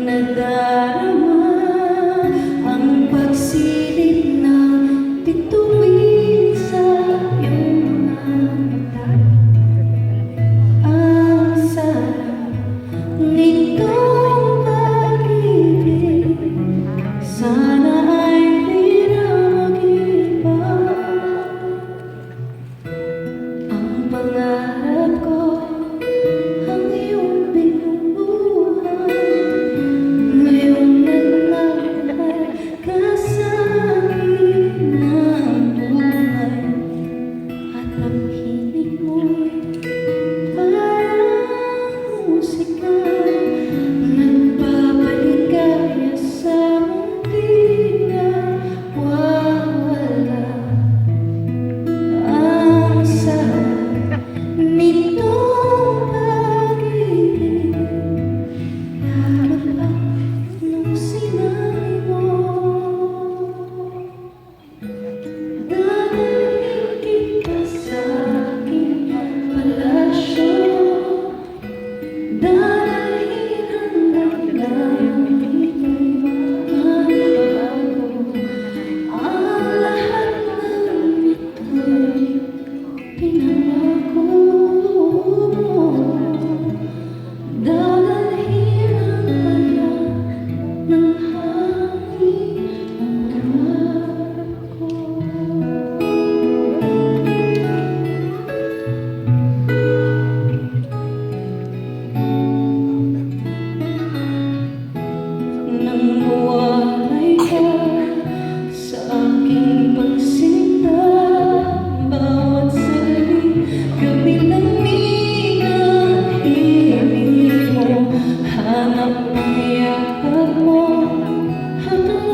nadarama ang pagsilip ng bituin sa iyong mga mata. Ang sarap nitong pag-ibig, sana ay di na mag-iba. Ang pangarap ko, ang iyong binubuhay, ngayong nagmamahal ka sa akin ng buhay. At ang himig mo'y parang musika, nagpapaligaya sa mundi na wawala. Ang sarap nitong pag-ibig, lalo pa nung sinabi mo, dadalhin kita sa aking palasyo, dadalhin hanggang langit ay magbabago. Ang lahat ng ito'y pinangako mo, dadalhin ang kaya ng hangin ang pangarap ko. Nang mawalay ka sa aking pagsinta, bawat sali kabilang ang himig mo, hanap ang yakap mo hanggang